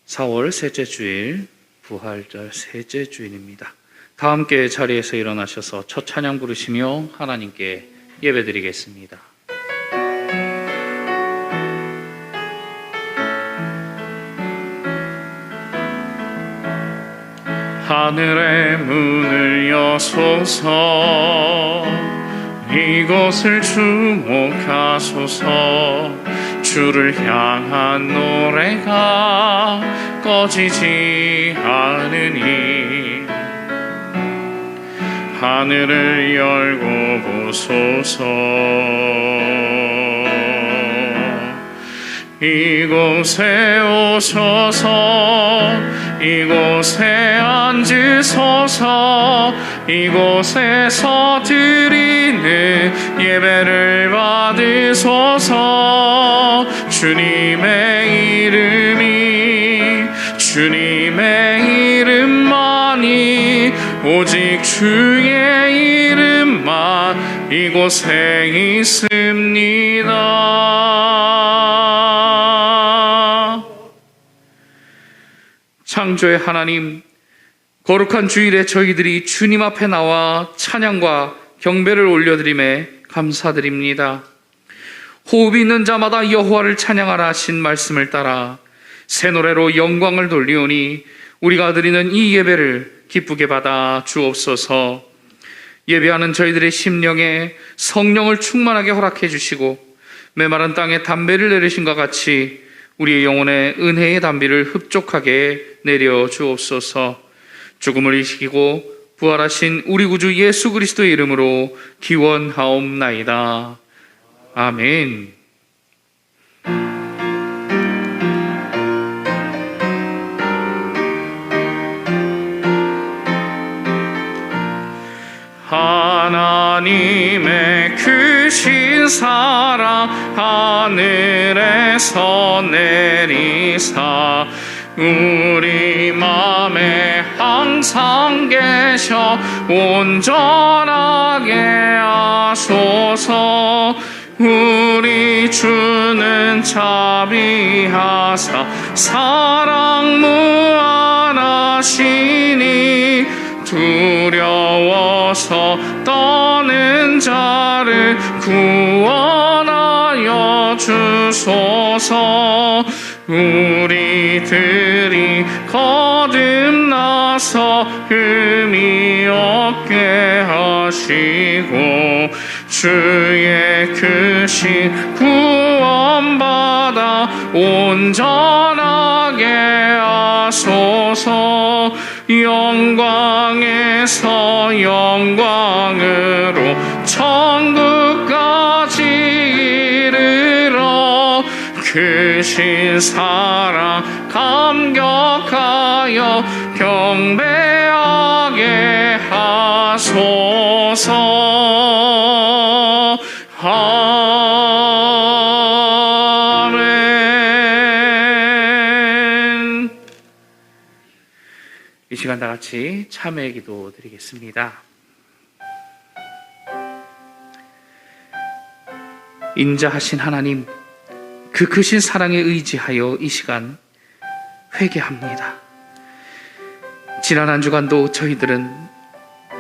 4월 셋째 주일, 부활절 셋째 주일입니다. 다 함께 자리에서 일어나셔서 첫 찬양 부르시며 하나님께 예배드리겠습니다. 하늘의 문을 여소서, 이곳을 주목하소서. 주를 향한 노래가 꺼지지 않으니 하늘을 열고 보소서. 이곳에 오셔서 이곳에 앉으소서. 이곳에서 드리는 예배를 받으소서. 주님의 이름만이, 오직 주의 이름만 이곳에 있습니다. 창조의 하나님, 거룩한 주일에 저희들이 주님 앞에 나와 찬양과 경배를 올려드림에 감사드립니다. 호흡이 있는 자마다 여호와를 찬양하라 하신 말씀을 따라 새 노래로 영광을 돌리오니 우리가 드리는 이 예배를 기쁘게 받아 주옵소서. 예배하는 저희들의 심령에 성령을 충만하게 허락해 주시고 메마른 땅에 담배를 내리신 것 같이 우리의 영혼에 은혜의 담비를 흡족하게 내려 주옵소서. 죽음을 이기고 부활하신 우리 구주 예수 그리스도의 이름으로 기원하옵나이다. 아멘. 하나님의 크신 사랑 하늘에서 내리사 우리 맘에 항상 계셔 온전하게 하소서. 우리 주는 자비하사 사랑 무한하시니 두려워서 떠는 자를 구원하여 주소서. 우리들이 거듭나서 흠이 없게 하시고 주의 크신 구원받아 온전하게 하소서. 영광에서 영광으로 천국까지 이르러 크신 사랑 감격하여 경배하게 하소서. 아멘. 이 시간 다 같이 참회 기도 드리겠습니다. 인자하신 하나님, 그 크신 사랑에 의지하여 이 시간 회개합니다. 지난 한 주간도 저희들은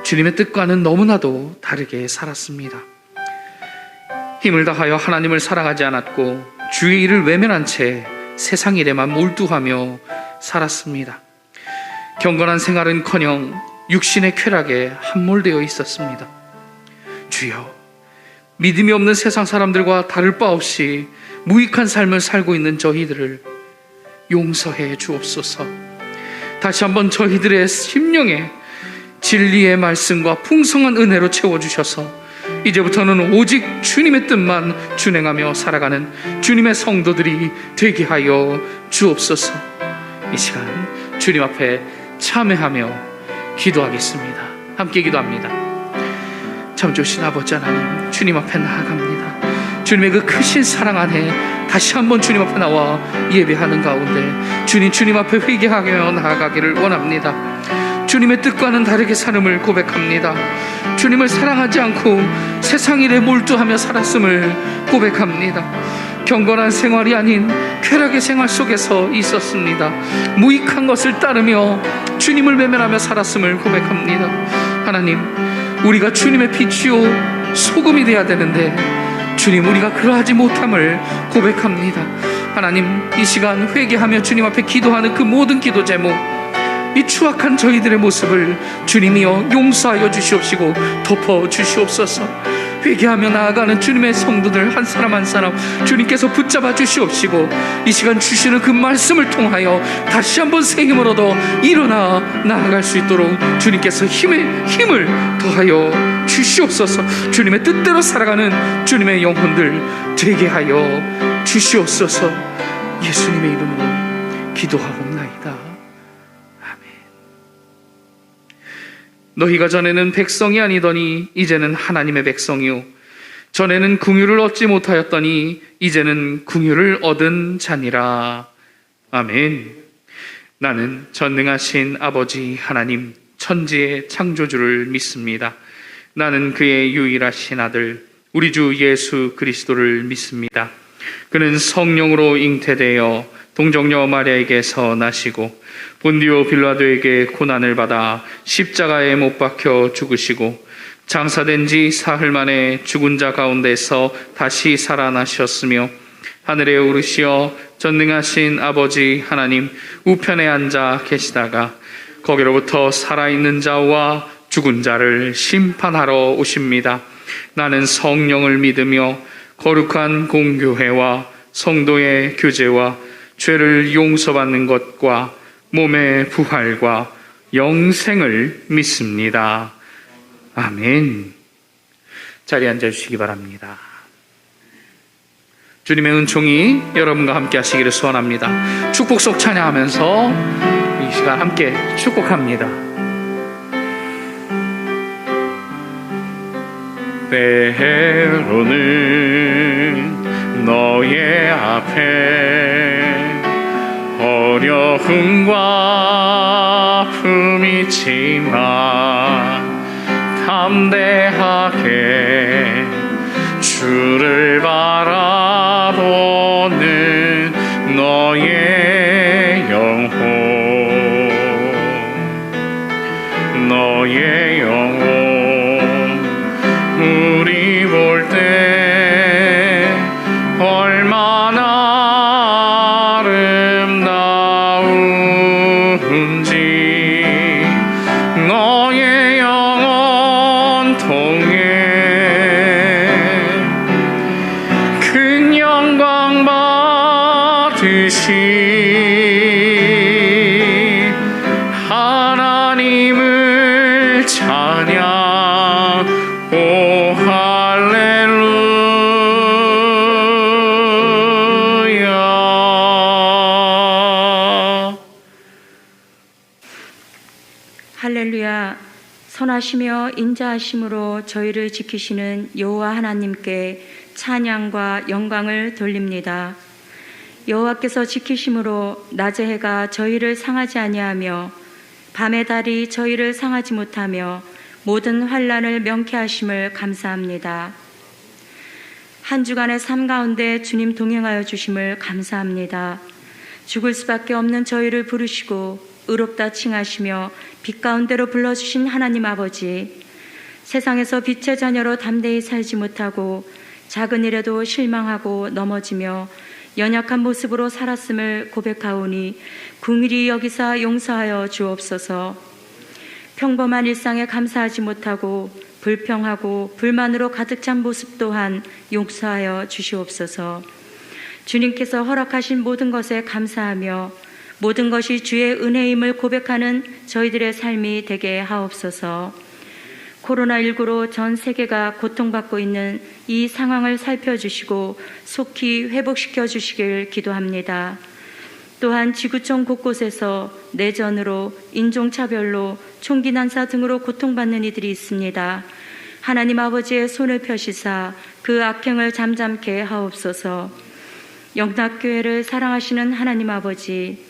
주님의 뜻과는 너무나도 다르게 살았습니다. 힘을 다하여 하나님을 사랑하지 않았고 주의 일을 외면한 채 세상 일에만 몰두하며 살았습니다. 경건한 생활은커녕 육신의 쾌락에 함몰되어 있었습니다. 주여, 믿음이 없는 세상 사람들과 다를 바 없이 무익한 삶을 살고 있는 저희들을 용서해 주옵소서. 다시 한번 저희들의 심령에 진리의 말씀과 풍성한 은혜로 채워주셔서 이제부터는 오직 주님의 뜻만 준행하며 살아가는 주님의 성도들이 되게 하여 주옵소서. 이 시간 주님 앞에 참회하며 기도하겠습니다. 함께 기도합니다. 참 좋으신 아버지 하나님, 주님 앞에 나아갑니다. 주님의 그 크신 사랑 안에 다시 한번 주님 앞에 나와 예배하는 가운데 주님 앞에 회개하며 나아가기를 원합니다. 주님의 뜻과는 다르게 삶을 고백합니다. 주님을 사랑하지 않고 세상 일에 몰두하며 살았음을 고백합니다. 경건한 생활이 아닌 쾌락의 생활 속에서 있었습니다. 무익한 것을 따르며 주님을 외면하며 살았음을 고백합니다. 하나님, 우리가 주님의 빛이요 소금이 되어야 되는데 주님, 우리가 그러하지 못함을 고백합니다. 하나님, 이 시간 회개하며 주님 앞에 기도하는 그 모든 기도 제목, 이 추악한 저희들의 모습을 주님이여 용서하여 주시옵시고 덮어 주시옵소서. 회개하며 나아가는 주님의 성도들 한 사람 한 사람 주님께서 붙잡아 주시옵시고 이 시간 주시는 그 말씀을 통하여 다시 한번 새 힘을 얻어 일어나 나아갈 수 있도록 주님께서 힘을 더하여 주시옵소서. 주님의 뜻대로 살아가는 주님의 영혼들 되게 하여 주시옵소서. 예수님의 이름으로 기도하옵나이다. 아멘. 너희가 전에는 백성이 아니더니 이제는 하나님의 백성이요 전에는 긍휼을 얻지 못하였더니 이제는 긍휼을 얻은 자니라. 아멘. 나는 전능하신 아버지 하나님 천지의 창조주를 믿습니다. 나는 그의 유일하신 아들 우리 주 예수 그리스도를 믿습니다. 그는 성령으로 잉태되어 동정녀 마리아에게서 나시고 본디오 빌라도에게 고난을 받아 십자가에 못 박혀 죽으시고 장사된 지 사흘 만에 죽은 자 가운데서 다시 살아나셨으며 하늘에 오르시어 전능하신 아버지 하나님 우편에 앉아 계시다가 거기로부터 살아있는 자와 죽은 자를 심판하러 오십니다. 나는 성령을 믿으며 거룩한 공교회와 성도의 교제와 죄를 용서받는 것과 몸의 부활과 영생을 믿습니다. 아멘. 자리에 앉아주시기 바랍니다. 주님의 은총이 여러분과 함께 하시기를 소원합니다. 축복속 찬양하면서 이 시간 함께 축복합니다. 때로는 너의 앞에 어려움과 아픔이 있지만 담대하게 주를 바라보는 너의 영혼 우리 볼 때 얼마나 아름다운지 너의 영혼 통해 큰 영광 받으시 하나님을 찬양. 오 할렐루야. 할렐루야. 선하시며 인자하심으로 저희를 지키시는 여호와 하나님께 찬양과 영광을 돌립니다. 여호와께서 지키심으로 낮의 해가 저희를 상하지 아니하며 밤의 달이 저희를 상하지 못하며 모든 환난을 명쾌하심을 감사합니다. 한 주간의 삶 가운데 주님 동행하여 주심을 감사합니다. 죽을 수밖에 없는 저희를 부르시고 의롭다 칭하시며 빛 가운데로 불러주신 하나님 아버지, 세상에서 빛의 자녀로 담대히 살지 못하고 작은 일에도 실망하고 넘어지며 연약한 모습으로 살았음을 고백하오니 긍휼히 여기사 용서하여 주옵소서. 평범한 일상에 감사하지 못하고 불평하고 불만으로 가득 찬 모습 또한 용서하여 주시옵소서. 주님께서 허락하신 모든 것에 감사하며 모든 것이 주의 은혜임을 고백하는 저희들의 삶이 되게 하옵소서. 코로나19로 전 세계가 고통받고 있는 이 상황을 살펴주시고 속히 회복시켜 주시길 기도합니다. 또한 지구촌 곳곳에서 내전으로 인종차별로 총기 난사 등으로 고통받는 이들이 있습니다. 하나님 아버지의 손을 펴시사 그 악행을 잠잠케 하옵소서. 영락교회를 사랑하시는 하나님 아버지,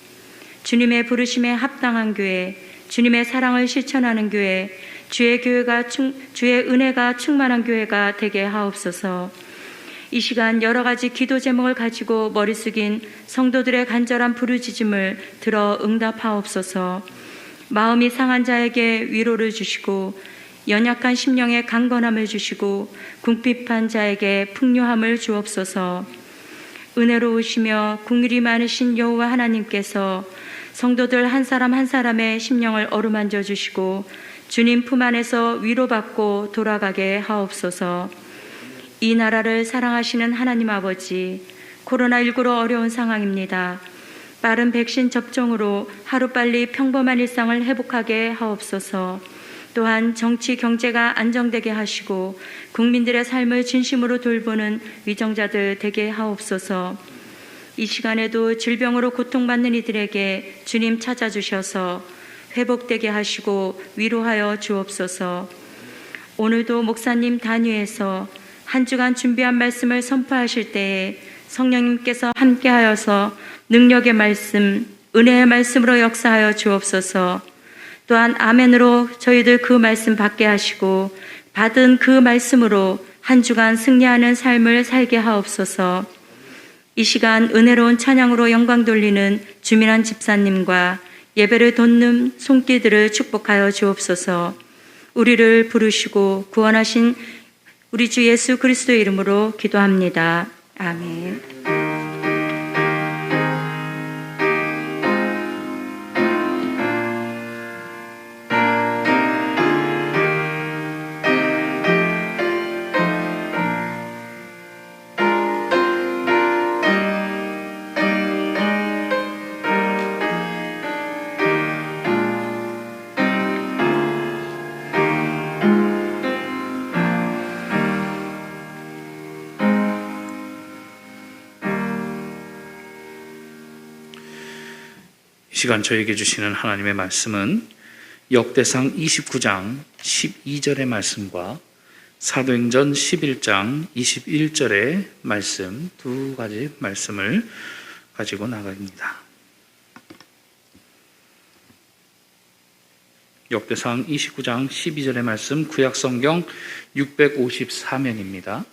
주님의 부르심에 합당한 교회, 주님의 사랑을 실천하는 교회, 주의 은혜가 충만한 교회가 되게 하옵소서. 이 시간 여러 가지 기도 제목을 가지고 머리 숙인 성도들의 간절한 부르짖음을 들어 응답하옵소서. 마음이 상한 자에게 위로를 주시고 연약한 심령에 강건함을 주시고 궁핍한 자에게 풍요함을 주옵소서. 은혜로우시며 긍휼이 많으신 여호와 하나님께서 성도들 한 사람 한 사람의 심령을 어루만져 주시고 주님 품 안에서 위로받고 돌아가게 하옵소서. 이 나라를 사랑하시는 하나님 아버지, 코로나19로 어려운 상황입니다. 빠른 백신 접종으로 하루빨리 평범한 일상을 회복하게 하옵소서. 또한 정치, 경제가 안정되게 하시고 국민들의 삶을 진심으로 돌보는 위정자들 되게 하옵소서. 이 시간에도 질병으로 고통받는 이들에게 주님 찾아주셔서 회복되게 하시고 위로하여 주옵소서. 오늘도 목사님 단위에서 한 주간 준비한 말씀을 선포하실 때에 성령님께서 함께하여서 능력의 말씀, 은혜의 말씀으로 역사하여 주옵소서. 또한 아멘으로 저희들 그 말씀 받게 하시고 받은 그 말씀으로 한 주간 승리하는 삶을 살게 하옵소서. 이 시간 은혜로운 찬양으로 영광 돌리는 주민한 집사님과 예배를 돕는 손길들을 축복하여 주옵소서. 우리를 부르시고 구원하신 우리 주 예수 그리스도의 이름으로 기도합니다. 아멘. 이 시간 저에게 주시는 하나님의 말씀은 역대상 29장 12절의 말씀과 사도행전 11장 21절의 말씀, 두 가지 말씀을 가지고 나갑니다. 역대상 29장 12절의 말씀, 구약성경 654면입니다.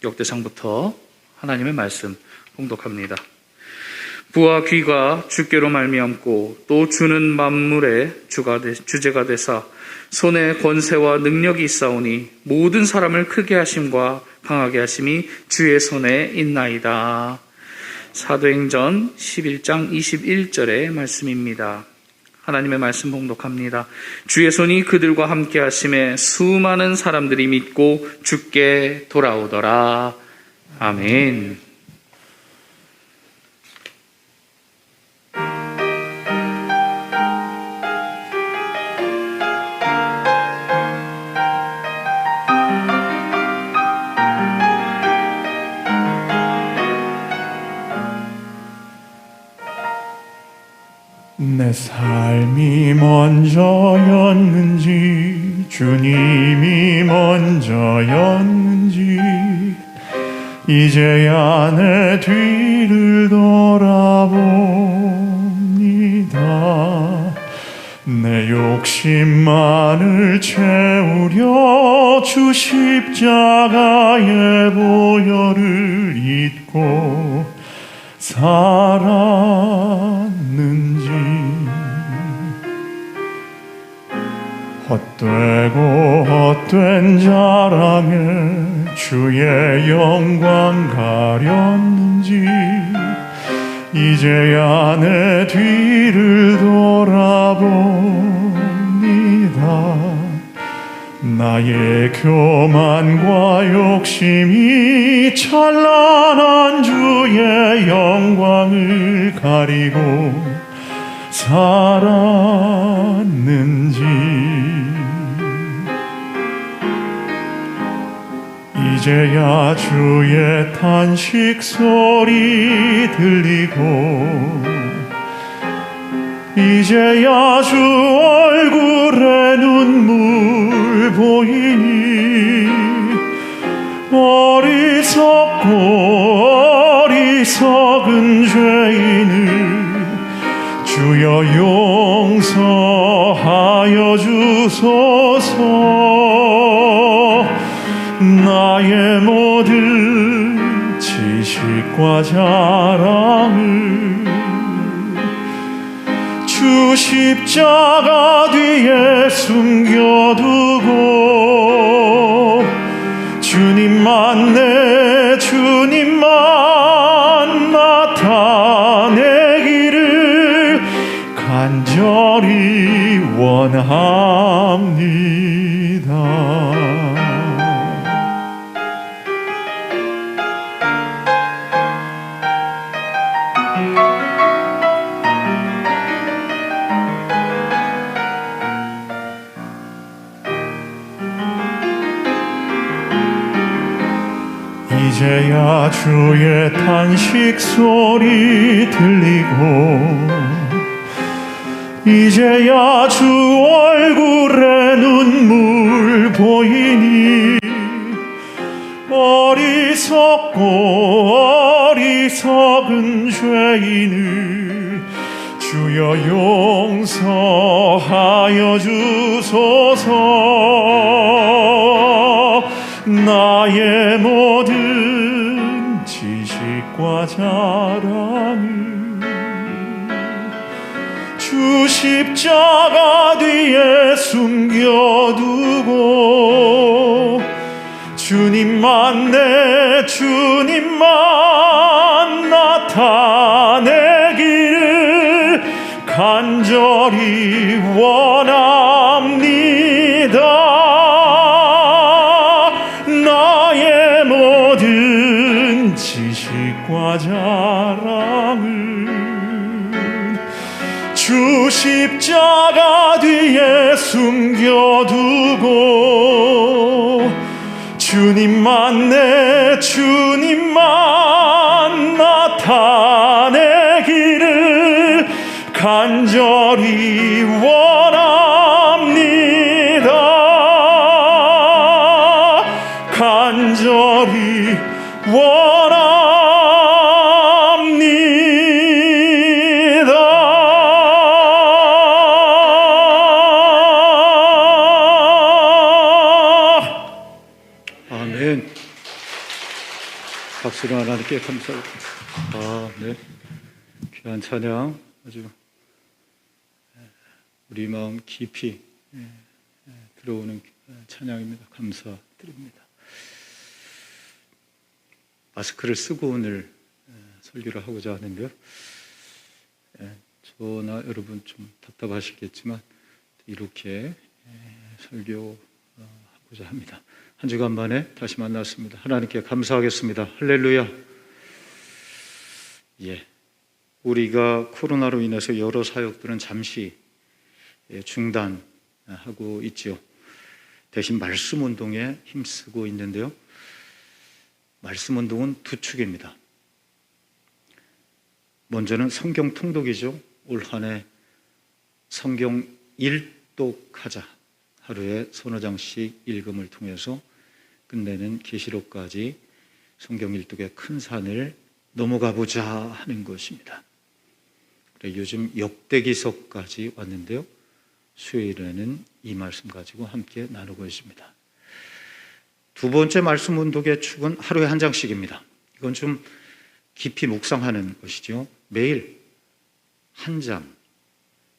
역대상부터 하나님의 말씀 봉독합니다. 부와 귀가 주께로 말미암고 또 주는 만물의 주제가 되사 손에 권세와 능력이 있사오니 모든 사람을 크게 하심과 강하게 하심이 주의 손에 있나이다. 사도행전 11장 21절의 말씀입니다. 하나님의 말씀 봉독합니다. 주의 손이 그들과 함께 하심에 수많은 사람들이 믿고 주께 돌아오더라. 아멘. 내 삶이 먼저였는지 주님이 먼저였는지 이제야 내 뒤를 돌아봅니다. 내 욕심만을 채우려 주 십자가의 보혈을 잊고 살았는지 헛되고 헛된 자랑에 주의 영광 가렸는지 이제야 내 뒤를 돌아봅니다. 나의 교만과 욕심이 찬란한 주의 영광을 가리고 살았는지 이제야 주의 탄식 소리 들리고 이제야 주 얼굴에 눈물 보이니 어리석고 어리석은 죄인을 주여 용서하여 하여 주소서. 나의 모든 지식과 자랑을 주 십자가 뒤에 숨겨두고 주님만 내 주님만 나타내기를 간절히 원합니다. 이제야 주의 탄식 소리 들리고 이제야 주 얼굴에 눈물 보이니 어리석고 어리석은 죄인을 주여 용서하여 주소서. 나의 모든 지식과 자랑을 주 십자가 뒤에 숨겨두고 주님만 내 주님만 나타내기를 간절히 원합니다. 나의 모든 지식과 자랑을 주 십자가 뒤에 숨겨두고 주님만 내 주님만 나타내기를 간절히 원합니다. 간절히 아멘. 박수로 하나님께 감사합니다. 네. 귀한 찬양 아주 우리 마음 깊이 들어오는 찬양입니다. 감사드립니다. 마스크를 쓰고 오늘 설교를 하고자 하는데요. 저나 여러분 좀 답답하시겠지만 이렇게 설교하고자 합니다. 한 주간 만에 다시 만났습니다. 하나님께 감사하겠습니다. 할렐루야. 우리가 코로나로 인해서 여러 사역들은 잠시 중단하고 있죠. 대신 말씀 운동에 힘쓰고 있는데요. 말씀 운동은 두 축입니다. 먼저는 성경 통독이죠. 올 한 해 성경 일독하자. 하루에 서너 장씩 읽음을 통해서 끝내는 계시록까지 성경 일독의 큰 산을 넘어가 보자 하는 것입니다. 요즘 역대기서까지 왔는데요. 수요일에는 이 말씀 가지고 함께 나누고 있습니다. 두 번째 말씀 운동의 축은 하루에 한 장씩입니다. 이건 좀 깊이 묵상하는 것이죠. 매일 한 장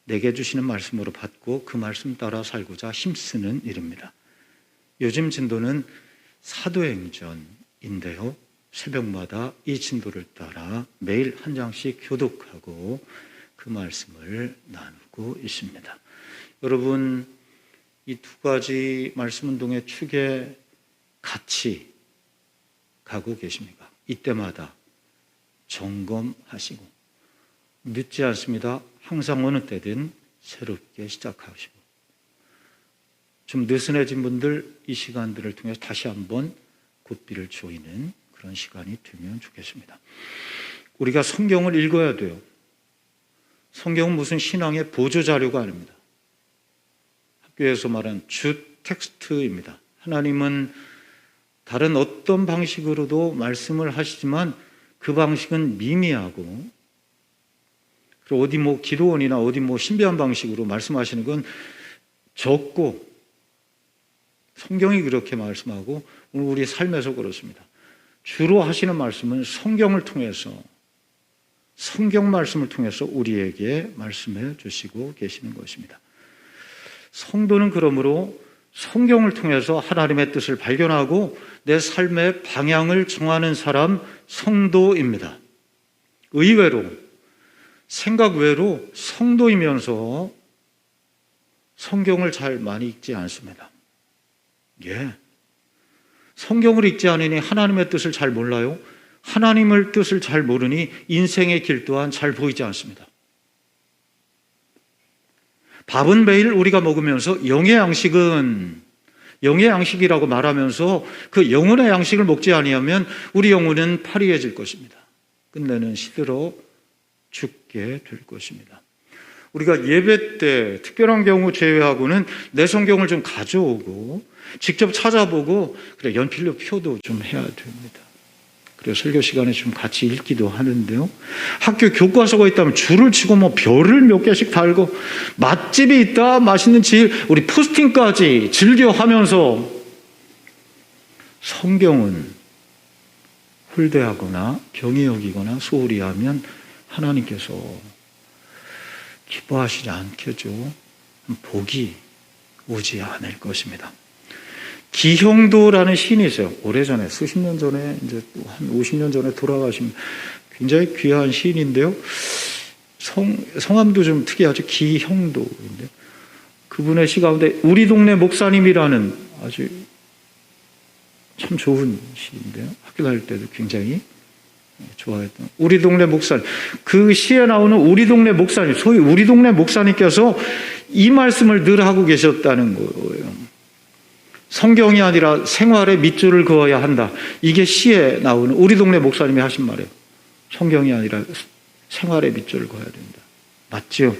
내게 주시는 말씀으로 받고 그 말씀 따라 살고자 힘쓰는 일입니다. 요즘 진도는 사도행전인데요. 새벽마다 이 진도를 따라 매일 한 장씩 교독하고 그 말씀을 나누고 있습니다. 여러분, 이 두 가지 말씀 운동의 축에 같이 가고 계십니까? 이때마다 점검하시고 늦지 않습니다. 항상 어느 때든 새롭게 시작하시고 좀 느슨해진 분들 이 시간들을 통해서 다시 한번 곧비를 조이는 그런 시간이 되면 좋겠습니다. 우리가 성경을 읽어야 돼요. 성경은 무슨 신앙의 보조자료가 아닙니다. 학교에서 말하는 주 텍스트입니다. 하나님은 다른 어떤 방식으로도 말씀을 하시지만 그 방식은 미미하고 그리고 어디 기도원이나 어디 신비한 방식으로 말씀하시는 건 적고 성경이 그렇게 말씀하고 오늘 우리 삶에서 그렇습니다. 주로 하시는 말씀은 성경을 통해서 성경 말씀을 통해서 우리에게 말씀해 주시고 계시는 것입니다. 성도는 그러므로 성경을 통해서 하나님의 뜻을 발견하고 내 삶의 방향을 정하는 사람 성도입니다. 의외로 생각 외로 성도이면서 성경을 잘 많이 읽지 않습니다. 예. 성경을 읽지 않으니 하나님의 뜻을 잘 몰라요. 하나님의 뜻을 잘 모르니 인생의 길 또한 잘 보이지 않습니다. 밥은 매일 우리가 먹으면서 영의 양식이라고 말하면서 그 영혼의 양식을 먹지 아니하면 우리 영혼은 파리해질 것입니다. 끝내는 시들어 죽게 될 것입니다. 우리가 예배 때 특별한 경우 제외하고는 내 성경을 좀 가져오고 직접 찾아보고 그래 연필로 표도 좀 해야 됩니다. 그래서 설교 시간에 좀 같이 읽기도 하는데요. 학교 교과서가 있다면 줄을 치고 뭐 별을 몇 개씩 달고 맛집이 있다 맛있는 집 우리 포스팅까지 즐겨하면서 성경은 홀대하거나 경히 여기거나 소홀히 하면 하나님께서 기뻐하시지 않겠죠. 복이 오지 않을 것입니다. 기형도라는 시인이 있어요. 오래전에 수십 년 전에 이제 한 50년 전에 돌아가신 굉장히 귀한 시인인데요. 성함도 좀 특이하죠. 기형도인데 그분의 시 가운데 우리 동네 목사님이라는 아주 참 좋은 시인데요. 학교 다닐 때도 굉장히 좋아했던 우리 동네 목사님. 그 시에 나오는 우리 동네 목사님, 소위 우리 동네 목사님께서 이 말씀을 늘 하고 계셨다는 거예요. 성경이 아니라 생활에 밑줄을 그어야 한다. 이게 시에 나오는 우리 동네 목사님이 하신 말이에요. 성경이 아니라 생활에 밑줄을 그어야 된다. 맞죠?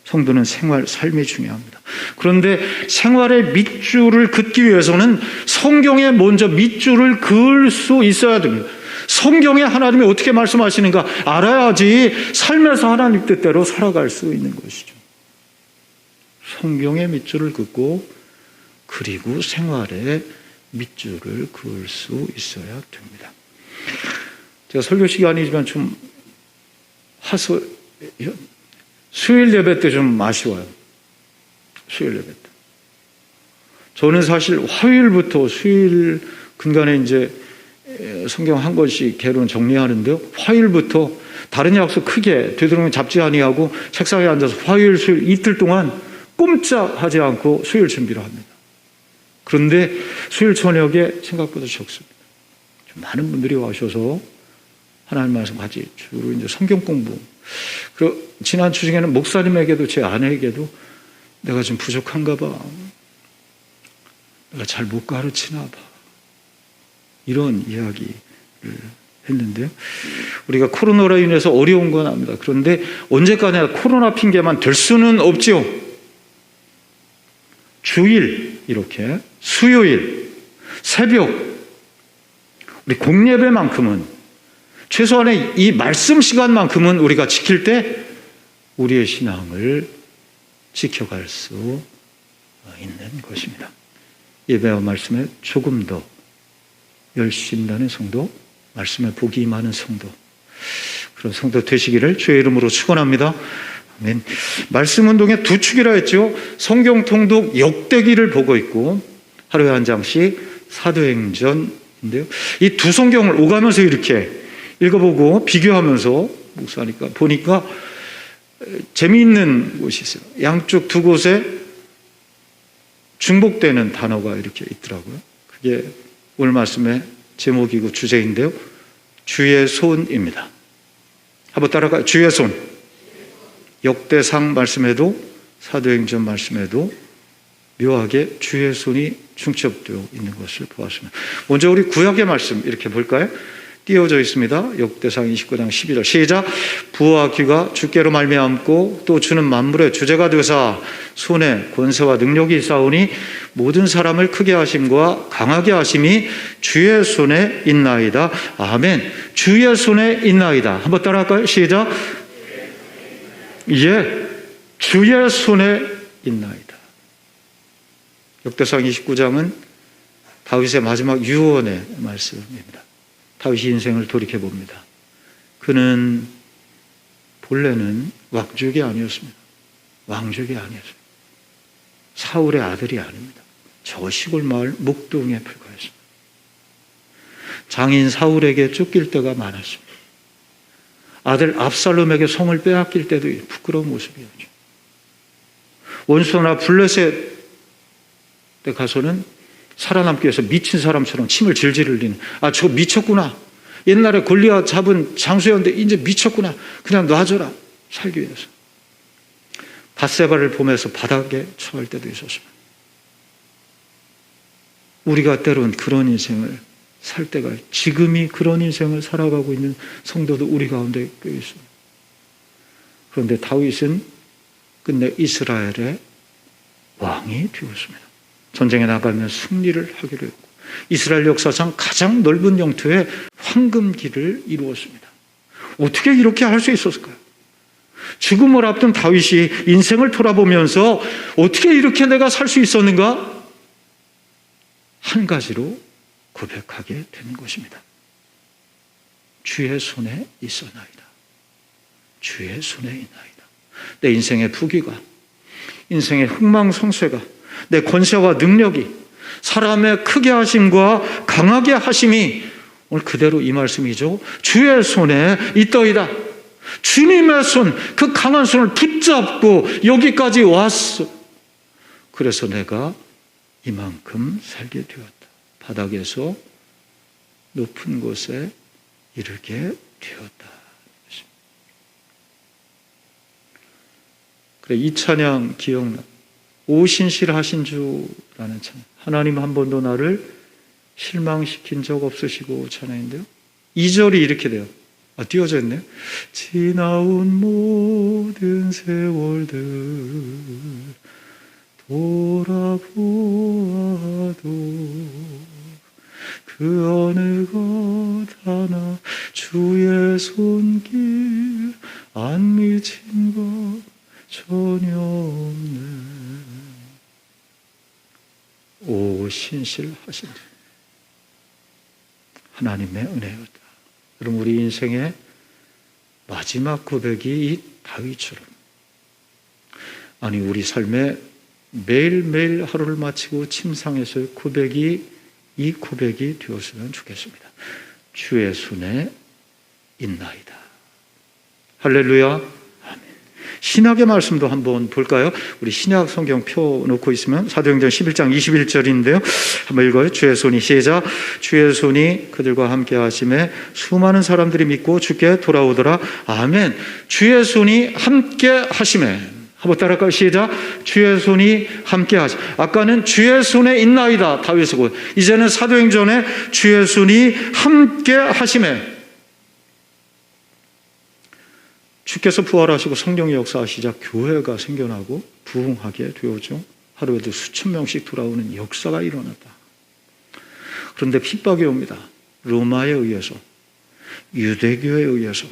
성도는 삶이 중요합니다. 그런데 생활의 밑줄을 긋기 위해서는 성경에 먼저 밑줄을 그을 수 있어야 됩니다. 성경에 하나님이 어떻게 말씀하시는가 알아야지 삶에서 하나님 뜻대로 살아갈 수 있는 것이죠. 성경에 밑줄을 긋고 그리고 생활에 밑줄을 그을 수 있어야 됩니다. 제가 설교 시간이지만 좀 수요일 예배 때 좀 아쉬워요. 수요일 예배 때. 저는 사실 화요일부터 수요일 근간에 이제 성경 한 권씩 개론 정리하는데요. 화요일부터 다른 약속 크게 되도록이면 잡지 아니하고 책상에 앉아서 화요일, 수요일 이틀 동안 꼼짝하지 않고 수요일 준비를 합니다. 그런데 수요일 저녁에 생각보다 적습니다. 좀 많은 분들이 와셔서 하나님 말씀 같이 주로 이제 성경 공부. 그리고 지난 주 중에는 목사님에게도 제 아내에게도 내가 좀 부족한가 봐. 내가 잘 못 가르치나 봐. 이런 이야기를 했는데요. 우리가 코로나로 인해서 어려운 건 압니다. 그런데 언제까지나 코로나 핑계만 될 수는 없지요. 주일 이렇게 수요일 새벽 우리 공예배만큼은 최소한의 이 말씀 시간만큼은 우리가 지킬 때 우리의 신앙을 지켜갈 수 있는 것입니다. 예배와 말씀에 조금 더 열심히 나는 성도, 말씀에 복이 임하는 성도, 그런 성도 되시기를 주의 이름으로 축원합니다. 아멘. 말씀 운동의 두 축이라 했죠. 성경 통독 역대기를 보고 있고 하루에 한 장씩 사도행전인데요. 이 두 성경을 오가면서 이렇게 읽어보고 비교하면서 목사니까 보니까 재미있는 곳이 있어요. 양쪽 두 곳에 중복되는 단어가 이렇게 있더라고요. 그게 오늘 말씀의 제목이고 주제인데요. 주의 손입니다. 한번 따라가요. 주의 손. 역대상 말씀에도 사도행전 말씀에도 묘하게 주의 손이 중첩되어 있는 것을 보았습니다. 먼저 우리 구약의 말씀 이렇게 볼까요? 띄어져 있습니다. 역대상 29장 12절 시작. 부와 귀가 주께로 말미암고 또 주는 만물의 주제가 되사 손에 권세와 능력이 있사오니 모든 사람을 크게 하심과 강하게 하심이 주의 손에 있나이다. 아멘. 주의 손에 있나이다. 한번 따라할까요? 시작. 예, 주의 손에 있나이다. 역대상 29장은 다윗의 마지막 유언의 말씀입니다. 다윗이 인생을 돌이켜 봅니다. 그는 본래는 왕족이 아니었습니다. 왕족이 아니었습니다. 사울의 아들이 아닙니다. 저 시골 마을 목동에 불과했습니다. 장인 사울에게 쫓길 때가 많았습니다. 아들 압살롬에게 성을 빼앗길 때도 부끄러운 모습이었죠. 원수나 블레셋에 가서는 살아남기 위해서 미친 사람처럼 침을 질질 흘리는, 아, 저 미쳤구나. 옛날에 골리앗 잡은 장수였는데 이제 미쳤구나. 그냥 놔줘라. 살기 위해서. 밧세바를 보면서 바닥에 처할 때도 있었습니다. 우리가 때론 그런 인생을 살 때가, 지금이 그런 인생을 살아가고 있는 성도도 우리 가운데 꽤 있습니다. 그런데 다윗은 끝내 이스라엘의 왕이 되었습니다. 전쟁에 나가면 승리를 하기로 했고, 이스라엘 역사상 가장 넓은 영토의 황금길을 이루었습니다. 어떻게 이렇게 할 수 있었을까요? 죽음을 앞둔 다윗이 인생을 돌아보면서 어떻게 이렇게 내가 살 수 있었는가? 한 가지로 고백하게 되는 것입니다. 주의 손에 있었나이다. 주의 손에 있나이다. 내 인생의 부귀가, 인생의 흥망성쇠가, 내 권세와 능력이, 사람의 크게 하심과 강하게 하심이 오늘 그대로 이 말씀이죠. 주의 손에 있더이다. 주님의 손, 그 강한 손을 붙잡고 여기까지 왔어. 그래서 내가 이만큼 살게 되었다. 바닥에서 높은 곳에 이르게 되었다. 그래, 이 찬양 기억나. 오신실하신 주라는 찬양. 하나님 한 번도 나를 실망시킨 적 없으시고 찬양인데요. 2절이 이렇게 돼요. 아, 띄워져 있네요. 지나온 모든 세월들 돌아보아도 그 어느 것 하나 주의 손길 안 미친 것 전혀 없네. 오 신실하신 주, 하나님의 은혜였다. 여러분, 우리 인생의 마지막 고백이 이 다윗처럼, 아니 우리 삶에 매일매일 하루를 마치고 침상에서의 고백이 이 고백이 되었으면 좋겠습니다. 주의 손에 있나이다. 할렐루야. 신약의 말씀도 한번 볼까요? 우리 신약 성경 펴 놓고 있으면 사도행전 11장 21절인데요. 한번 읽어요. 주의 손이, 시작. 주의 손이 그들과 함께 하심에 수많은 사람들이 믿고 주께 돌아오더라. 아멘. 주의 손이 함께 하심에. 한번 따라할까요? 시작. 주의 손이 함께 하심. 아까는 주의 손에 있나이다. 다윗이고, 이제는 사도행전에 주의 손이 함께 하심에. 주께서 부활하시고 성령의 역사하시자 교회가 생겨나고 부흥하게 되었죠. 하루에도 수천 명씩 돌아오는 역사가 일어났다. 그런데 핍박이 옵니다. 로마에 의해서, 유대교에 의해서.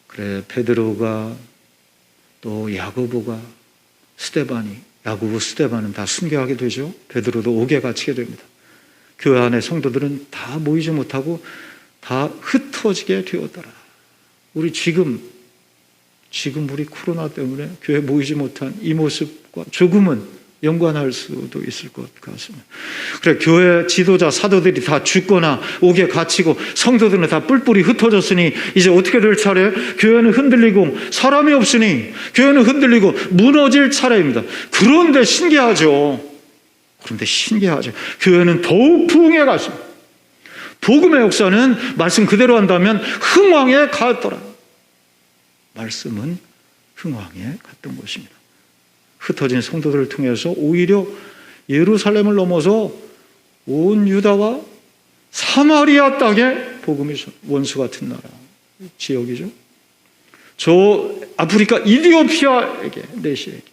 그래, 베드로가 또 야고보가, 스데반이, 야고보, 스데반은 다 순교하게 되죠. 베드로도 옥에 갇히게 됩니다. 교회 안에 성도들은 다 모이지 못하고 다 흩어지게 되었더라. 우리 지금 우리 코로나 때문에 교회 모이지 못한 이 모습과 조금은 연관할 수도 있을 것 같습니다. 그래, 교회 지도자, 사도들이 다 죽거나 옥에 갇히고 성도들은 다 뿔뿔이 흩어졌으니 이제 어떻게 될 차례? 교회는 흔들리고 사람이 없으니 교회는 흔들리고 무너질 차례입니다. 그런데 신기하죠. 교회는 더욱 부흥해 갔습니다. 복음의 역사는 말씀 그대로 한다면 흥왕에 갔더라. 말씀은 흥왕에 갔던 것입니다. 흩어진 성도들을 통해서 오히려 예루살렘을 넘어서 온 유다와 사마리아 땅에 복음이, 원수 같은 나라 지역이죠. 저 아프리카 이디오피아에게, 내시에게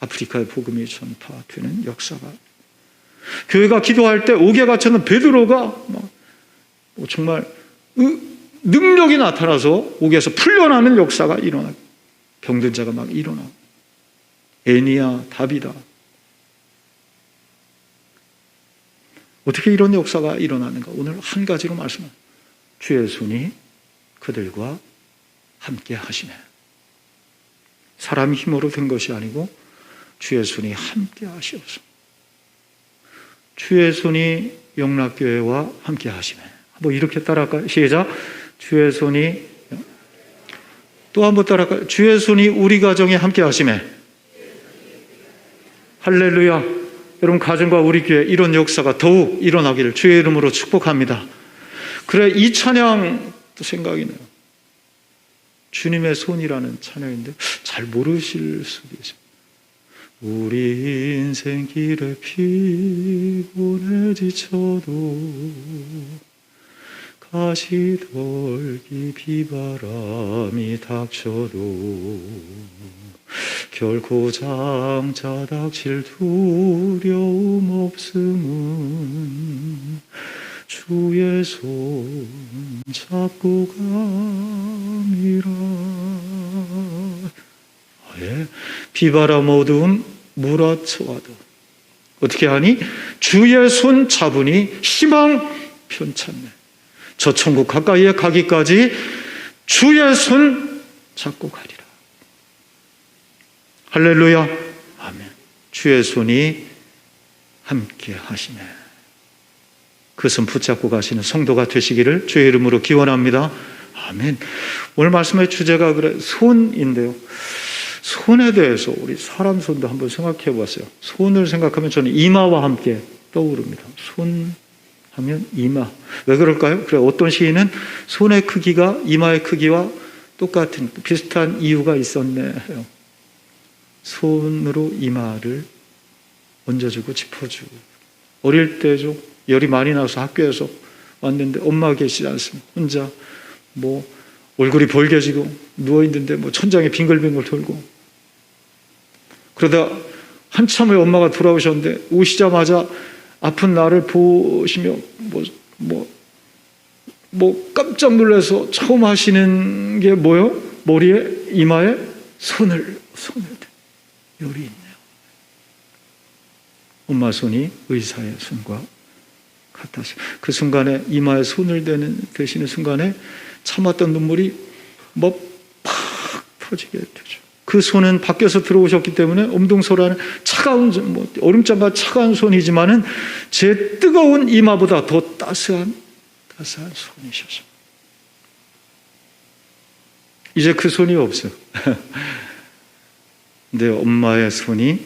아프리카의 복음이 전파되는 역사가, 교회가 기도할 때 옥에 갇혀있는 베드로가 정말 능력이 나타나서 옥에서 풀려나는 역사가 일어나고, 병든 자가 막 일어나고, 애니야, 다비다, 어떻게 이런 역사가 일어나는가? 오늘 한 가지로 말씀합니다. 주의 손이 그들과 함께 하시네. 사람 힘으로 된 것이 아니고 주의 손이 함께 하시옵소서. 주의 손이 영락교회와 함께 하시네. 뭐 이렇게 따라할까요? 시작. 주의 손이, 또 한번 따라할까요? 주의 손이 우리 가정에 함께 하시네. 할렐루야. 여러분, 가정과 우리 교회 이런 역사가 더욱 일어나기를 주의 이름으로 축복합니다. 그래, 이 찬양도 생각이 나요. 주님의 손이라는 찬양인데 잘 모르실 수도 있어요. 우리 인생 길에 피곤해 지쳐도 가시떨기 비바람이 닥쳐도 결코 장차 닥칠 두려움 없음은 주의 손 잡고 감이라. 예. 비바람 어두움 몰아쳐와도 어떻게 하니? 주의 손 잡으니 희망 편찮네. 저 천국 가까이에 가기까지 주의 손 잡고 가리라. 할렐루야. 아멘. 주의 손이 함께 하시네. 그 손 붙잡고 가시는 성도가 되시기를 주의 이름으로 기원합니다. 아멘. 오늘 말씀의 주제가 그래 손인데요. 손에 대해서 우리 사람 손도 한번 생각해 봤어요. 손을 생각하면 저는 이마와 함께 떠오릅니다. 손 하면 이마. 왜 그럴까요? 그래, 어떤 시인은 손의 크기가 이마의 크기와 똑같은 비슷한 이유가 있었네 해요. 손으로 이마를 얹어주고 짚어주고. 어릴 때죠. 열이 많이 나서 학교에서 왔는데 엄마가 계시지 않습니다. 혼자 뭐 얼굴이 벌개지고 누워있는데 뭐 천장에 빙글빙글 돌고. 그러다 한참 후에 엄마가 돌아오셨는데 오시자마자 아픈 나를 보시며 깜짝 놀라서 처음 하시는 게 뭐요? 머리에 이마에 손을 대. 열이 있네요. 엄마 손이 의사의 손과 같았어요. 그 순간에 이마에 손을 대시는 순간에 참았던 눈물이 팍 터지게 되죠. 그 손은 밖에서 들어오셨기 때문에 엄동설 안에 차가운, 얼음장과 차가운 손이지만은 제 뜨거운 이마보다 더 따스한 손이셨어요. 이제 그 손이 없어요. 근데 엄마의 손이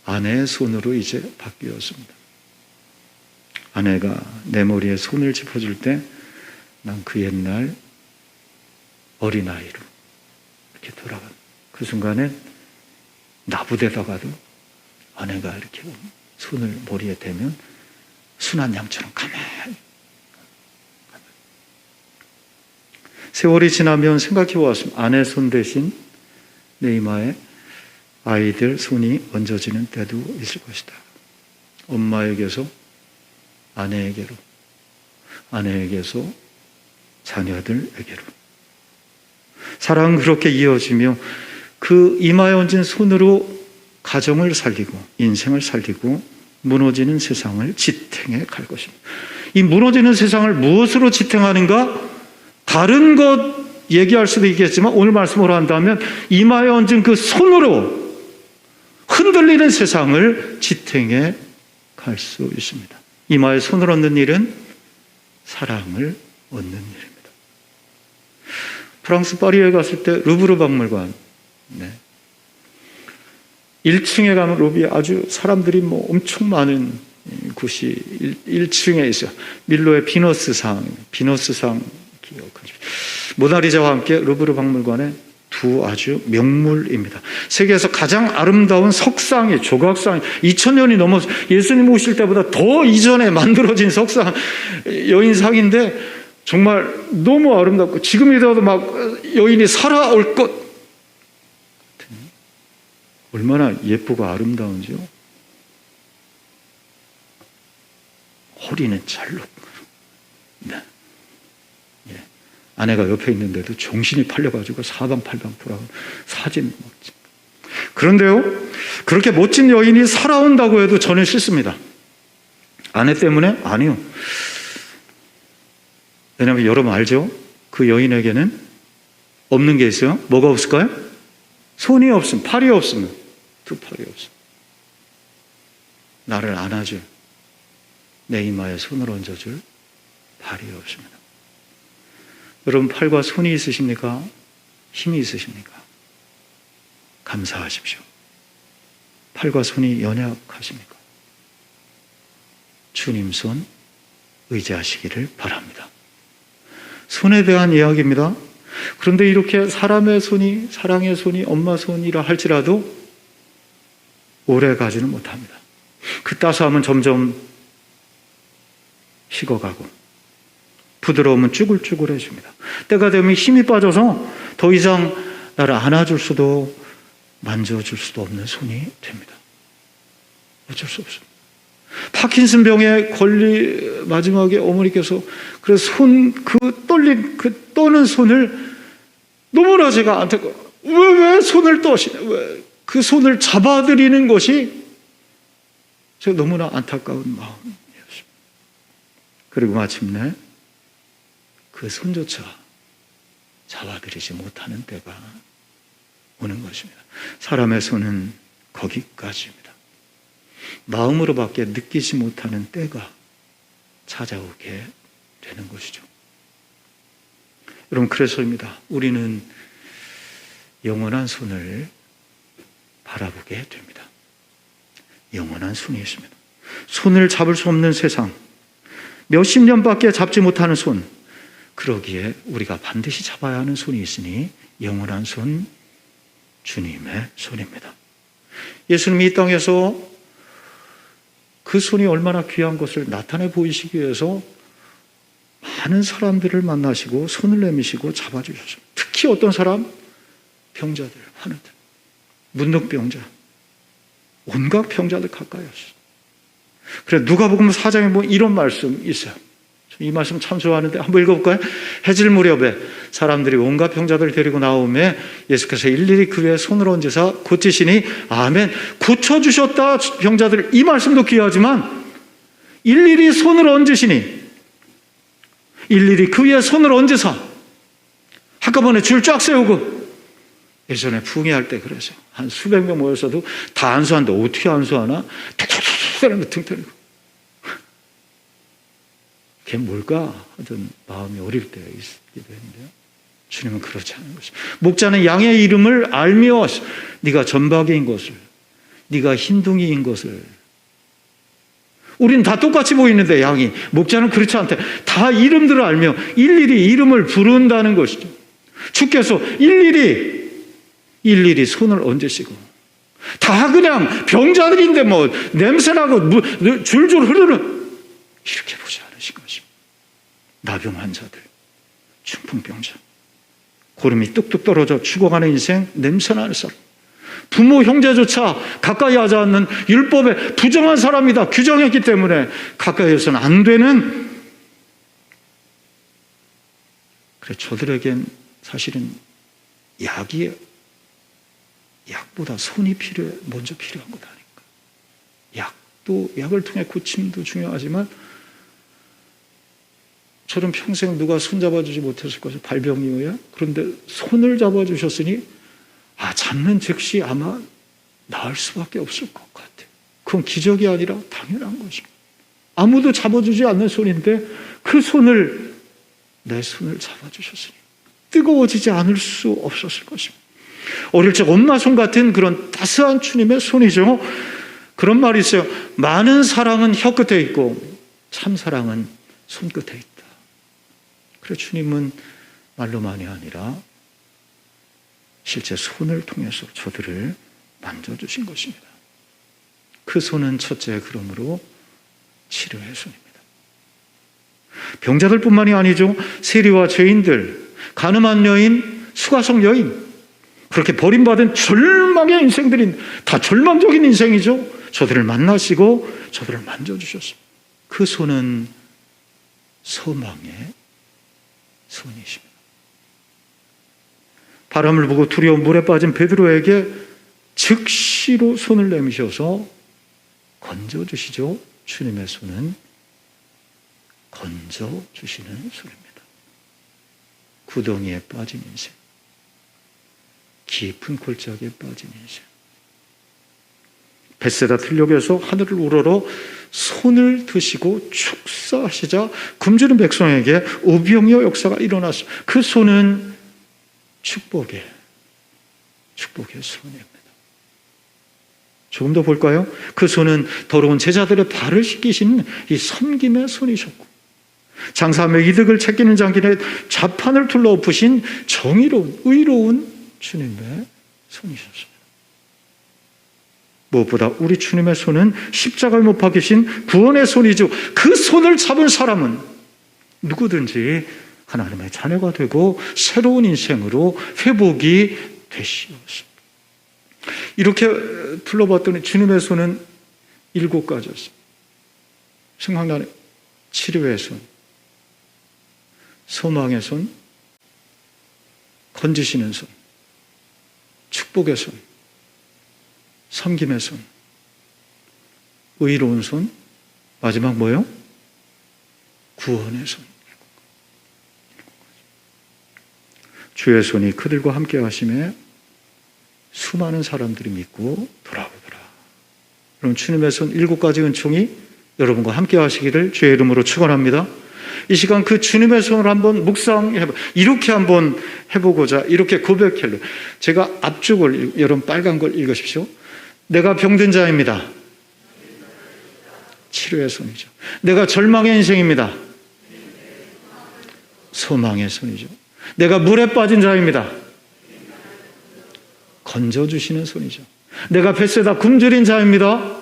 아내의 손으로 이제 바뀌었습니다. 아내가 내 머리에 손을 짚어줄 때 난 그 옛날 어린아이로 이렇게 돌아간 그 순간에 나부대다가도 아내가 이렇게 손을 머리에 대면 순한 양처럼 가만히. 세월이 지나면 생각해 보았습니다. 아내 손 대신 내 이마에 아이들 손이 얹어지는 때도 있을 것이다. 엄마에게서 아내에게로, 아내에게서 자녀들에게로. 사랑은 그렇게 이어지며 그 이마에 얹은 손으로 가정을 살리고 인생을 살리고 무너지는 세상을 지탱해 갈 것입니다. 이 무너지는 세상을 무엇으로 지탱하는가? 다른 것 얘기할 수도 있겠지만 오늘 말씀으로 한다면 이마에 얹은 그 손으로 흔들리는 세상을 지탱해 갈 수 있습니다. 이마에 손을 얹는 일은 사랑을 얻는 일입니다. 프랑스 파리에 갔을 때 루브르 박물관, 1층에 가면 로비에 아주 사람들이 엄청 많은 곳이 1층에 있어요. 밀로의 비너스상 기억하십시오. 모나리자와 함께 루브르 박물관에 두 아주 명물입니다. 세계에서 가장 아름다운 석상이, 조각상이 2000년이 넘어서 예수님 오실 때보다 더 이전에 만들어진 석상 여인상인데 정말 너무 아름답고 지금이라도 막 여인이 살아올 것 같은, 얼마나 예쁘고 아름다운지요. 허리는 잘로. 네. 예. 아내가 옆에 있는데도 정신이 팔려가지고 사방팔방 돌아가는 사진 멋진. 그런데요, 그렇게 멋진 여인이 살아온다고 해도 저는 싫습니다. 아내 때문에? 아니요. 왜냐하면 여러분 알죠? 그 여인에게는 없는 게 있어요. 뭐가 없을까요? 손이 없음, 팔이 없으면, 두 팔이 없음. 나를 안아줄, 내 이마에 손을 얹어줄 팔이 없습니다. 여러분 팔과 손이 있으십니까? 힘이 있으십니까? 감사하십시오. 팔과 손이 연약하십니까? 주님 손 의지하시기를 바랍니다. 손에 대한 이야기입니다. 그런데 이렇게 사람의 손이, 사랑의 손이 엄마 손이라 할지라도 오래 가지는 못합니다. 그 따스함은 점점 식어가고 부드러움은 쭈글쭈글해집니다. 때가 되면 힘이 빠져서 더 이상 나를 안아줄 수도 만져줄 수도 없는 손이 됩니다. 어쩔 수 없습니다. 파킨슨 병에 마지막에 어머니께서 그래서 그 떠는 손을 너무나 제가 안타까워. 왜 손을 떠시냐? 왜 그 손을 잡아드리는 것이 제가 너무나 안타까운 마음이었습니다. 그리고 마침내 그 손조차 잡아드리지 못하는 때가 오는 것입니다. 사람의 손은 거기까지입니다. 마음으로밖에 느끼지 못하는 때가 찾아오게 되는 것이죠. 여러분, 그래서입니다. 우리는 영원한 손을 바라보게 됩니다. 영원한 손이 있습니다. 손을 잡을 수 없는 세상, 몇십 년밖에 잡지 못하는 손, 그러기에 우리가 반드시 잡아야 하는 손이 있으니 영원한 손, 주님의 손입니다. 예수님이 이 땅에서 그 손이 얼마나 귀한 것을 나타내 보이시기 위해서 많은 사람들을 만나시고 손을 내미시고 잡아주셨습니다. 특히 어떤 사람? 병자들, 환우들, 문둥병자, 온갖 병자들 가까이였어요. 그래, 누가복음 4장에 보면 이런 말씀 있어요. 이 말씀 참 좋아하는데 한번 읽어볼까요? 해질 무렵에 사람들이 온갖 병자들 데리고 나오매 예수께서 일일이 그 위에 손을 얹으사 고치시니 아멘, 고쳐주셨다 병자들. 이 말씀도 귀하지만 일일이 손을 얹으시니, 일일이 그 위에 손을 얹으사, 한꺼번에 줄 쫙 세우고. 예전에 풍의할 때 그랬어요. 한 수백 명 모였어도 다 안수하는데 어떻게 안수하나? 툭툭툭 하는 거 등터리고. 그게 뭘까 하던 마음이 어릴 때 있기도 했는데요. 주님은 그렇지 않은 것입니다. 목자는 양의 이름을 알며 네가 전박이인 것을, 네가 흰둥이인 것을. 우린 다 똑같이 보이는데 양이, 목자는 그렇지 않대. 다 이름들을 알며 일일이 이름을 부른다는 것이죠. 주께서 일일이 손을 얹으시고, 다 그냥 병자들인데 뭐 냄새나고 줄줄 흐르는, 이렇게 보지 않으신 것입니다. 나병 환자들, 중풍병자, 고름이 뚝뚝 떨어져 죽어가는 인생, 냄새나는 사람, 부모 형제조차 가까이 하지 않는 율법에 부정한 사람이다 규정했기 때문에 가까이 해서는 안 되는. 그래, 저들에겐 사실은 약보다 손이 먼저 필요한 것 아닌가. 약을 통해 고침도 중요하지만 저는 평생 누가 손 잡아주지 못했을 것이에요. 발병 이후에. 그런데 손을 잡아주셨으니 잡는 즉시 아마 나을 수밖에 없을 것 같아요. 그건 기적이 아니라 당연한 것입니다. 아무도 잡아주지 않는 손인데 그 손을, 내 손을 잡아주셨으니 뜨거워지지 않을 수 없었을 것입니다. 어릴 적 엄마 손 같은 그런 따스한 주님의 손이죠. 그런 말이 있어요. 많은 사랑은 혀끝에 있고 참 사랑은 손끝에 있다. 그래, 주님은 말로만이 아니라 실제 손을 통해서 저들을 만져주신 것입니다. 그 손은 첫째, 그러므로 치료의 손입니다. 병자들뿐만이 아니죠. 세리와 죄인들, 가늠한 여인, 수가성 여인, 그렇게 버림받은 절망의 인생들인, 다 절망적인 인생이죠. 저들을 만나시고 저들을 만져주셨습니다. 그 손은 소망의 손이십니다. 바람을 보고 두려워 물에 빠진 베드로에게 즉시로 손을 내미셔서 건져주시죠. 주님의 손은 건져주시는 손입니다. 구덩이에 빠진 인생, 깊은 골짜기에 빠진 인생, 벳세다 들녘에서 하늘을 우러러 손을 드시고 축사하시자 굶주린 백성에게 오병이어 역사가 일어났습니다. 그 손은 축복의 손입니다. 조금 더 볼까요? 그 손은 더러운 제자들의 발을 씻기시는 이 섬김의 손이셨고, 장사하며 이득을 챙기는 장기의 자판을 둘러엎으신 정의로운 의로운 주님의 손이셨습니다. 무엇보다 우리 주님의 손은 십자가에 못 박히신 구원의 손이죠. 그 손을 잡은 사람은 누구든지 하나님의 자녀가 되고 새로운 인생으로 회복이 되시었습니다. 이렇게 둘러봤더니 주님의 손은 7가지였습니다. 생각나는 치료의 손, 소망의 손, 건지시는 손, 축복의 손, 섬김의 손, 의로운 손, 마지막 뭐요? 구원의 손. 주의 손이 그들과 함께 하심에 수많은 사람들이 믿고 돌아오더라. 여러분, 주님의 손 7가지 은총이 여러분과 함께 하시기를 주의 이름으로 축원합니다. 이 시간 그 주님의 손을 한번 이렇게 한번 해보고자 이렇게 고백해요. 제가 앞쪽을, 여러분 빨간 걸 읽으십시오. 내가 병든 자입니다. 치료의 손이죠. 내가 절망의 인생입니다. 소망의 손이죠. 내가 물에 빠진 자입니다. 건져주시는 손이죠. 내가 벳세다 굶주린 자입니다.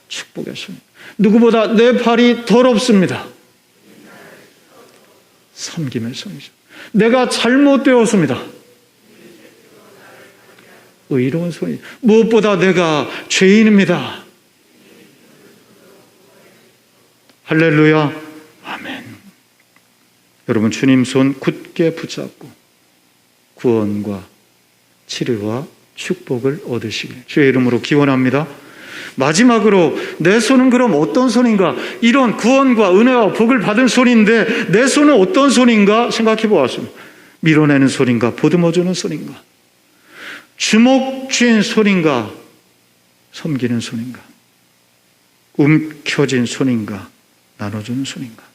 축복의 손. 누구보다 내 발이 더럽습니다. 섬김의 손이죠. 내가 잘못되었습니다. 의로운 손이죠. 무엇보다 내가 죄인입니다. 할렐루야. 아멘. 여러분, 주님 손 굳게 붙잡고 구원과 치료와 축복을 얻으시길 주의 이름으로 기원합니다. 마지막으로 내 손은 그럼 어떤 손인가? 이런 구원과 은혜와 복을 받은 손인데 내 손은 어떤 손인가 생각해 보았습니다. 밀어내는 손인가? 보듬어주는 손인가? 주먹 쥔 손인가? 섬기는 손인가? 움켜진 손인가? 나눠주는 손인가?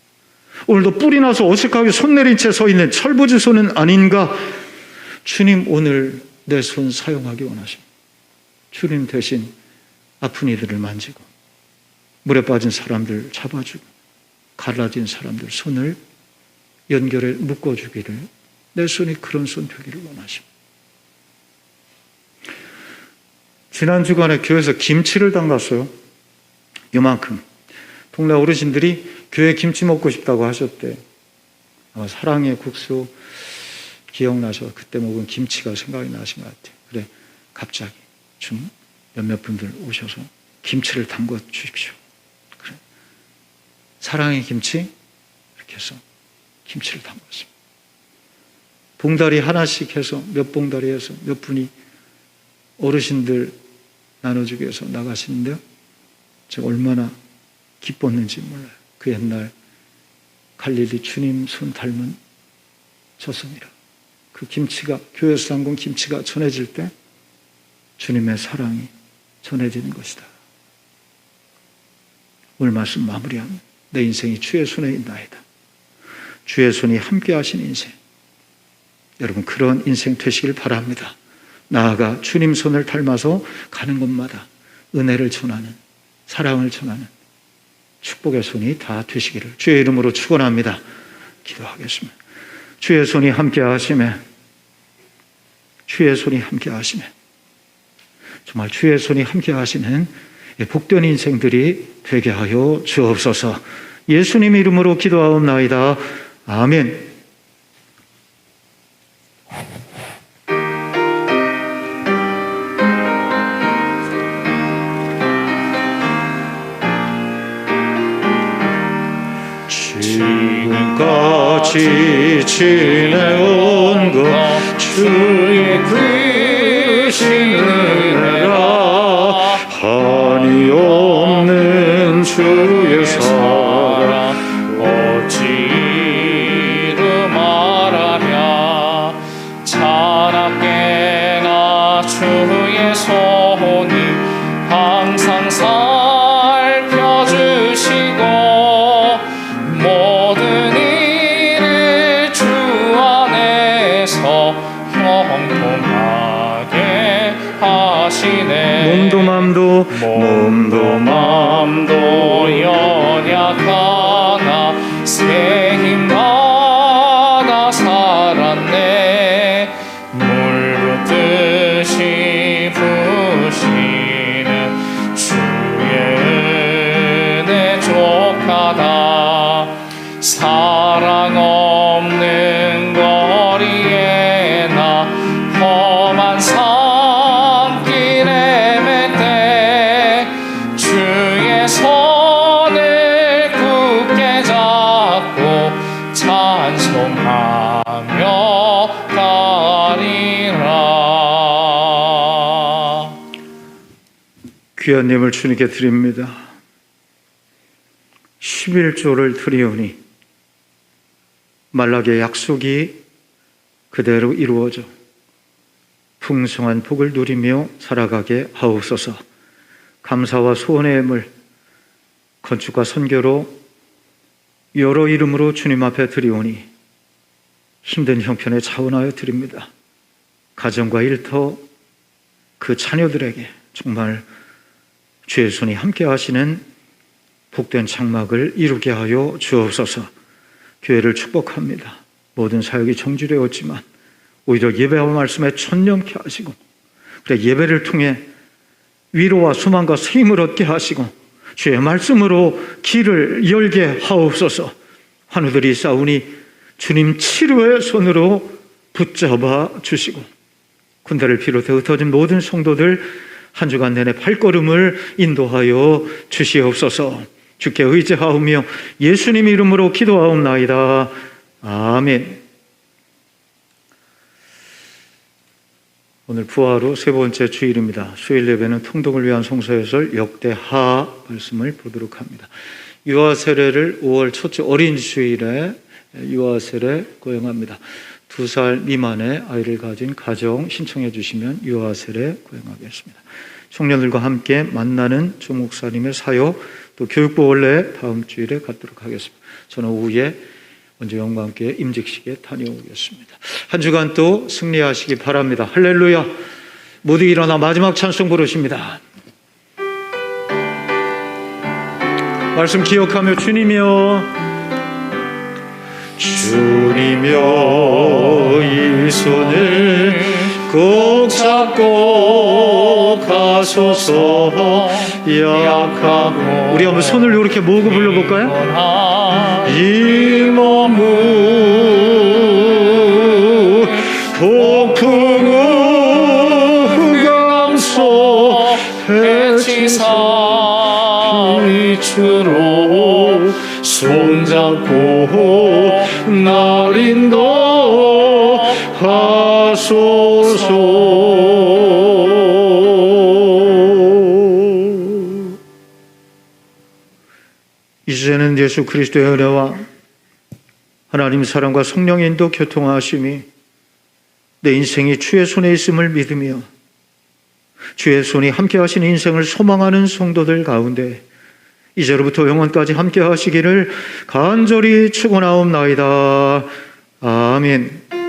오늘도 뿔이 나서 어색하게 손 내린 채 서 있는 철부지 손은 아닌가? 주님, 오늘 내 손 사용하기 원하십니다. 주님 대신 아픈 이들을 만지고 물에 빠진 사람들 잡아주고 갈라진 사람들 손을 연결해 묶어주기를, 내 손이 그런 손 되기를 원하십니다. 지난 주간에 교회에서 김치를 담갔어요. 요만큼. 동네 어르신들이 교회 김치 먹고 싶다고 하셨대. 아마 사랑의 국수 기억나셔서 그때 먹은 김치가 생각이 나신 것 같아요. 그래, 갑자기 좀 몇몇 분들 오셔서 김치를 담궈 주십시오. 그래, 사랑의 김치 이렇게 해서 김치를 담갔습니다. 봉다리 하나씩 해서 몇 봉다리 해서 몇 분이 어르신들 나눠주기 위해서 나가시는데요, 제가 얼마나 기뻤는지 몰라요. 그 옛날 갈릴리 주님 손 닮은 저승이라. 그 김치가, 교회에서 담근 김치가 전해질 때 주님의 사랑이 전해지는 것이다. 오늘 말씀 마무리하면 내 인생이 주의 손에 있나이다. 주의 손이 함께 하신 인생, 여러분 그런 인생 되시길 바랍니다. 나아가 주님 손을 닮아서 가는 곳마다 은혜를 전하는, 사랑을 전하는 축복의 손이 다 되시기를 주의 이름으로 축원합니다. 기도하겠습니다. 주의 손이 함께 하시매, 주의 손이 함께 하시매, 정말 주의 손이 함께 하시는 복된 인생들이 되게 하여 주옵소서. 예수님 이름으로 기도하옵나이다. 아멘. 지금까지 지내온 것 주의 크신 은혜라, 한이 없는 주의 사랑 주의 손이 항상 살펴주시고 모든 일을 주 안에서 형통하게 하시네. 몸도 맘도 연약하나 새 힘받아 살았네. 물 붓듯이 부시는 주의 은혜 족하다. 사랑 없는 거리에 나 험한 산길에 맬 때 주의 손을 굳게 잡고 찬송하며 가리라. 귀한 예물 주님께 드립니다. 11조를 드리오니 말락의 약속이 그대로 이루어져 풍성한 복을 누리며 살아가게 하옵소서. 감사와 소원의 예물 건축과 선교로 여러 이름으로 주님 앞에 드리오니 힘든 형편에 자원하여 드립니다. 가정과 일터 그 자녀들에게 정말 주의 손이 함께 하시는 복된 장막을 이루게 하여 주옵소서. 교회를 축복합니다. 모든 사역이 정지되었지만 오히려 예배와 말씀에 천념케 하시고 그래 예배를 통해 위로와 소망과 새 힘을 얻게 하시고 주의 말씀으로 길을 열게 하옵소서. 환우들이 싸우니 주님 치료의 손으로 붙잡아 주시고 군대를 비롯해 흩어진 모든 성도들 한 주간 내내 발걸음을 인도하여 주시옵소서. 주께 의지하오며 예수님 이름으로 기도하옵나이다. 아멘. 오늘 부활 세 번째 주일입니다. 수요일 예배는 통독을 위한 성서해설 역대하 말씀을 보도록 합니다. 유아 세례를 5월 첫째 어린 주일에 유아 세례 거행합니다. 2살 미만의 아이를 가진 가정 신청해 주시면 유아 세례 거행하겠습니다. 청년들과 함께 만나는 조 목사님의 사역 또 교육부 원래 다음 주일에 갖도록 하겠습니다. 저는 오후에 먼저 영과 함께 임직식에 다녀오겠습니다. 한 주간 또 승리하시기 바랍니다. 할렐루야. 모두 일어나 마지막 찬송 부르십니다. 말씀 기억하며 주님이여 이 손을 꼭 잡고 가소서. 약하고 우리 한번 손을 이렇게 모으고 불러볼까요? 이 몸을 폭풍우 강소 해치사 빛으로 손잡고 날 인도하소서. 이제는 예수 그리스도의 은혜와 하나님 사랑과 성령의 인도 교통하심이 내 인생이 주의 손에 있음을 믿으며 주의 손이 함께 하시는 인생을 소망하는 성도들 가운데 이제로부터 영원까지 함께 하시기를 간절히 축원하옵나이다. 아멘.